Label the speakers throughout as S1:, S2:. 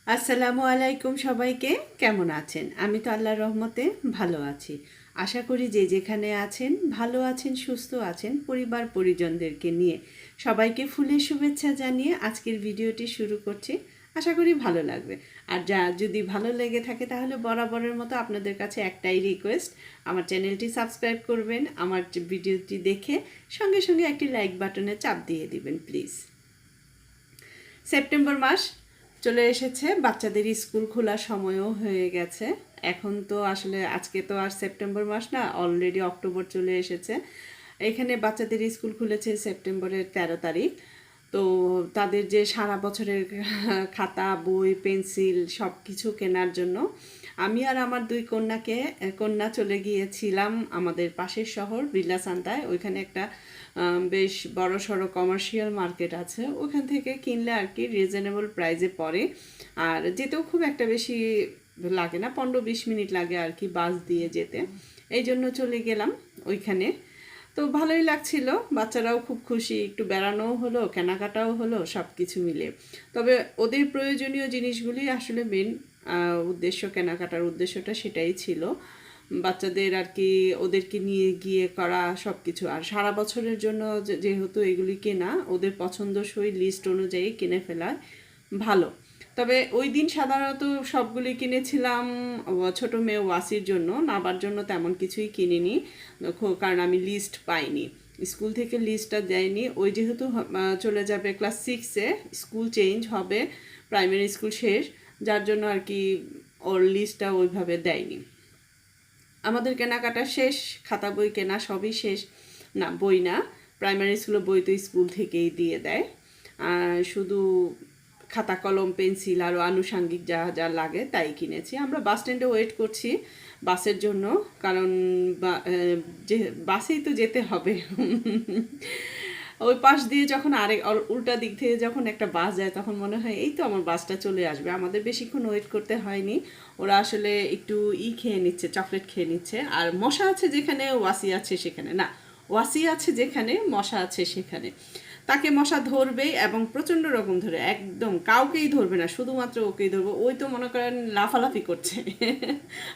S1: আসসালামু আলাইকুম সবাইকে। কেমন আছেন? আমি তো আল্লাহর রহমতে ভালো আছি। আশা করি যে যেখানে আছেন ভালো আছেন, সুস্থ আছেন, পরিবার পরিজনদেরকে নিয়ে। সবাইকে ফুলের শুভেচ্ছা জানিয়ে আজকের ভিডিওটি শুরু করছি। আশা করি ভালো লাগবে। আর যদি ভালো লেগে থাকে তাহলে বরাবরের মতো আপনাদের কাছে একটাই রিকোয়েস্ট, আমার চ্যানেলটি সাবস্ক্রাইব করবেন, আমার ভিডিওটি দেখে সঙ্গে সঙ্গে একটি লাইক বাটনে চাপ দিয়ে দিবেন প্লিজ। সেপ্টেম্বর মাস চলে এসেছে, বাচ্চাদের স্কুল খোলার সময়ও হয়ে গেছে। এখন তো আসলে আজকে তো আর সেপ্টেম্বর মাস না, অলরেডি অক্টোবর চলে এসেছে। এখানে বাচ্চাদের স্কুল খুলেছে সেপ্টেম্বরের 13 তারিখ। তো তাদের যে সারা বছরের খাতা, বই, পেন্সিল সব কিছু কেনার জন্য আমি আর আমার দুই কন্যা চলে গিয়েছিলাম আমাদের পাশের শহর বিল্লা সান্তায়। ওইখানে একটা বেশ বড় সড়ো কমার্শিয়াল মার্কেট আছে, ওখান থেকে কিনলে আর কি রিজনেবল প্রাইসে পড়ে। আর যেতেও খুব একটা বেশি লাগে না, 15-20 মিনিট লাগে আর কি বাস দিয়ে যেতে। এই জন্য চলে গেলাম ওইখানে। তো ভালোই লাগছিল, বাচ্চারাও খুব খুশি, একটু বেড়ানোও হলো, কেনাকাটাও হলো, সব কিছু মিলে। তবে ওদের প্রয়োজনীয় জিনিসগুলি আসলে মেন উদ্দেশ্য, কেনাকাটার উদ্দেশ্যটা সেটাই ছিল। বাচ্চাদের আর কি ওদেরকে নিয়ে গিয়ে করা সব কিছু। আর সারা বছরের জন্য যেহেতু এগুলি কেনা, ওদের পছন্দসই লিস্ট অনুযায়ী কিনে ফেলা ভালো। তবে ওই দিন সাধারণত সবগুলি কিনেছিলাম ছোট মেয়ে ওয়াসির জন্য, নাবার জন্য তেমন কিছুই কিনিনি, কারণ আমি লিস্ট পাইনি, স্কুল থেকে লিস্টটা দেয়নি। ওই যেহেতু চলে যাবে ক্লাস 6-এ, স্কুল চেঞ্জ হবে, প্রাইমারি স্কুল শেষ, যার জন্য আর কি ওর লিস্টটা ওইভাবে দেয়নি। আমাদের কেনাকাটা শেষ, খাতা বই কেনা সবই শেষ। না, বই না, প্রাইমারি স্কুলে বই তো স্কুল থেকেই দিয়ে দেয়। শুধু খাতা, কলম, পেন্সিল আরও আনুষাঙ্গিক যা যা লাগে তাই কিনেছি। আমরা বাস স্ট্যান্ডে ওয়েট করছি বাসের জন্য, কারণ যে বাসেই তো যেতে হবে। ওই পাশ দিয়ে যখন উল্টা দিক থেকে যখন একটা বাস যায় তখন মনে হয় এই তো আমার বাসটা চলে আসবে। আমাদের বেশিক্ষণ ওয়েট করতে হয়নি, ওরা আসলে একটু খেয়ে নিচ্ছে, চকলেট খেয়ে নিচ্ছে। আর মশা আছে যেখানে ওয়াসি আছে সেখানে না, ওয়াসি আছে যেখানে মশা আছে সেখানে। তাকে মশা ধরবেই এবং প্রচণ্ড রকম ধরে, একদম কাউকেই ধরবে না, শুধুমাত্র ওকেই ধরবে। ওই তো মনে করেন লাফালাফি করছে।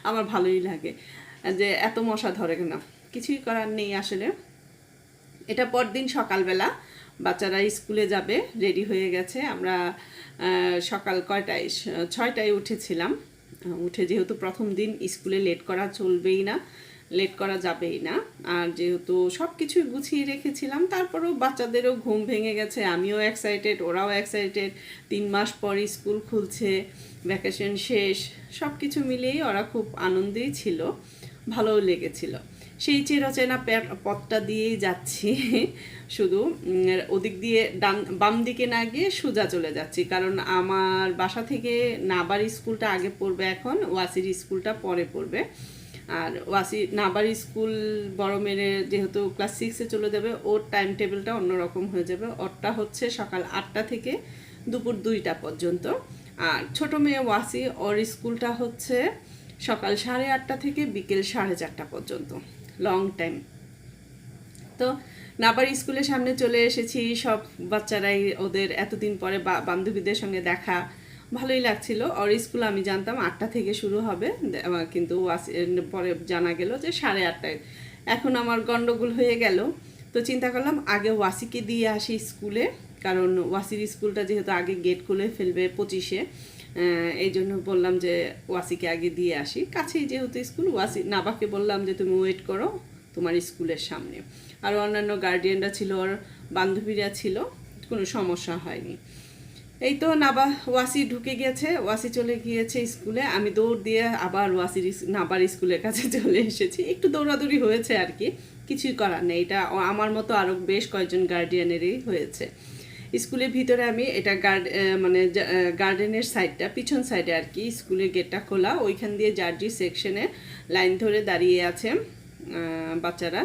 S1: আমার ভালোই লাগে যে এত মশা ধরে কেন, কিছুই করার নেই আসলে। এটা পরদিন সকালবেলা বাচ্চারা স্কুলে যাবে, রেডি হয়ে গেছে। আমরা সকাল 6টায় উঠেছিলাম। উঠে যেহেতু প্রথম দিন স্কুলে লেট করা চলবেই না, লেট করা যাবেই না। আর যেহেতু সব কিছুই গুছিয়ে রেখেছিলাম, তারপরেও বাচ্চাদেরও ঘুম ভেঙে গেছে, আমিও এক্সাইটেড, ওরাও এক্সাইটেড। 3 মাস পর স্কুল খুলছে, ভ্যাকেশন শেষ, সব কিছু মিলিয়েই ওরা খুব আনন্দেই ছিল, ভালোও লেগেছিল। সেই চিরচেনা পথটা দিয়েই যাচ্ছি, শুধু ওদিক দিয়ে বাম দিকে না গিয়ে সোজা চলে যাচ্ছি, কারণ আমার বাসা থেকে নাবার স্কুলটা আগে পড়বে, এখন ওয়াসির স্কুলটা পরে পড়বে। আর নাবার স্কুল বড় মেয়ে যেহেতু ক্লাস 6-এ চলে যাবে, ওর টাইম টেবিলটা অন্যরকম হয়ে যাবে। ওরটা হচ্ছে সকাল 8টা থেকে দুপুর 2টা পর্যন্ত। আর ছোট মেয়ে ওয়াসি, ওর স্কুলটা হচ্ছে সকাল 8:30 থেকে বিকেল 4:30 পর্যন্ত, লং টাইম। তো নাবার স্কুলের সামনে চলে এসেছি, সব বাচ্চারাই, ওদের এতদিন পরে বান্ধবীদের সঙ্গে দেখা, ভালোই লাগছিল। ওর স্কুল আমি জানতাম 8টা থেকে শুরু হবে, কিন্তু পরে জানা গেল যে 8:30টায়। এখন আমার গন্ডগোল হয়ে গেল, তো চিন্তা করলাম আগে ওয়াসিকে দিয়ে আসি স্কুলে, কারণ ওয়াসির স্কুলটা যেহেতু আগে গেট খুলে ফেলবে 25-এ, এই জন্য বললাম যে ওয়াসিকে আগে দিয়ে আসি, কাছেই যেহেতু স্কুল। নাবাকে বললাম যে তুমি ওয়েট করো তোমার স্কুলের সামনে। আর অন্যান্য গার্ডিয়ানরা ছিল, ওর বান্ধবীরা ছিল, কোনো সমস্যা হয়নি। এই তো ওয়াসি ঢুকে গেছে, ওয়াসি চলে গিয়েছে স্কুলে, আমি দৌড় দিয়ে আবার নাবার স্কুলের কাছে চলে এসেছি। একটু দৌড়াদৌড়ি হয়েছে আর কি, কিছুই করার নেই, এটা আমার মতো আরও বেশ কয়েকজন গার্ডিয়ানেরই হয়েছে। স্কুলের ভিতরে আমি এটা মানে গার্ডেনের সাইডটা, পিছন সাইডে আর কি, স্কুলের গেটটা খোলা, ওইখান দিয়ে জার্জি সেকশনে লাইন ধরে দাঁড়িয়ে আছে বাচ্চারা।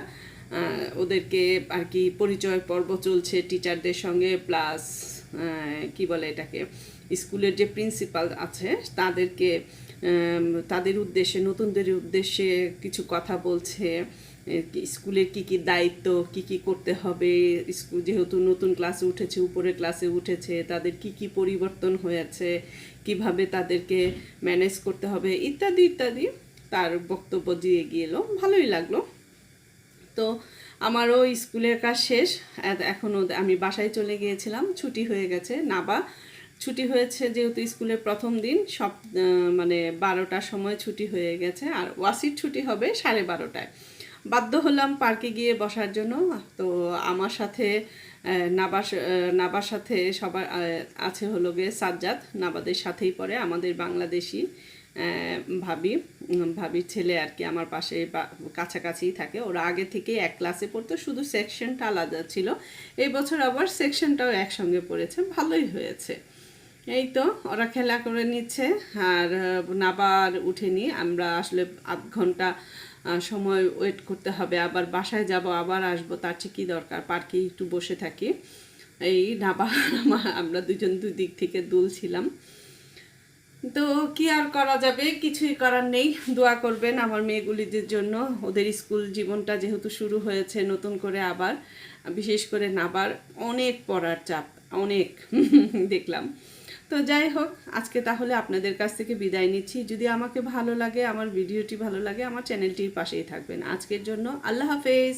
S1: ওদেরকে আর কি পরিচয় পর্ব চলছে টিচারদের সঙ্গে, প্লাস কি বলে এটাকে, স্কুলের যে প্রিন্সিপাল আছে তাদেরকে, তাদের উদ্দেশ্যে, নতুনদের উদ্দেশ্যে কিছু কথা বলছে। স্কুলের কি কি দায়িত্ব, কি কি করতে হবে, স্কুল যেহেতু নতুন ক্লাসে উঠেছে, উপরের ক্লাসে উঠেছে, তাদের কি কি পরিবর্তন হয়েছে, কিভাবে তাদেরকে ম্যানেজ করতে হবে ইত্যাদি ইত্যাদি তার বক্তব্য দিয়ে গেলো, ভালোই লাগলো। তো আমারও স্কুলের কাজ শেষ, এখনও আমি বাসায় চলে গিয়েছিলাম, ছুটি হয়ে গেছে। নাবা ছুটি হয়েছে যেহেতু স্কুলের প্রথম দিন, সব মানে 12টার সময় ছুটি হয়ে গেছে, আর ওয়াসির ছুটি হবে 12:30টায়। বাধ্য হলাম পার্কে গিয়ে বসার জন্য। তো আমার সাথে নাবার সাথে সবার আছে হলো গিয়ে সাজ্জাদ, নাবাদের সাথেই পড়ে, আমাদের বাংলাদেশি ভাবির ছেলে আর কি, আমার পাশে কাছাকাছিই থাকে। ওরা আগে থেকেই এক ক্লাসে পড়তো, শুধু সেকশনটা আলাদা ছিল। এই বছর আবার সেকশনটাও একসঙ্গে পড়েছে, ভালোই হয়েছে। এই তো ওরা খেলা করে নিচ্ছে, আর নাবার উঠেনি। আমরা আসলে আধ ঘন্টা সময় ওয়েট করতে হবে, আবার বাসায় যাব, আবার আসবো, তার চেয়ে কী দরকার পার্কে একটু বসে থাকি। এই নাবা আমরা দুজন দুই দিক থেকে দুলছিলাম। তো কি আর করা যাবে, কিছুই করার নেই। দোয়া করবেন আমার মেয়েগুলিদের জন্য, ওদের স্কুল জীবনটা যেহেতু শুরু হয়েছে নতুন করে আবার, বিশেষ করে নাবার অনেক পড়ার চাপ, অনেক দেখলাম। তো যাই হোক, আজকে তাহলে আপনাদের কাছ থেকে বিদায় নিচ্ছি। যদি আমাকে ভালো লাগে, আমার ভিডিওটি ভালো লাগে, আমার চ্যানেলটির পাশেই থাকবেন। আজকের জন্য আল্লাহ হাফেজ।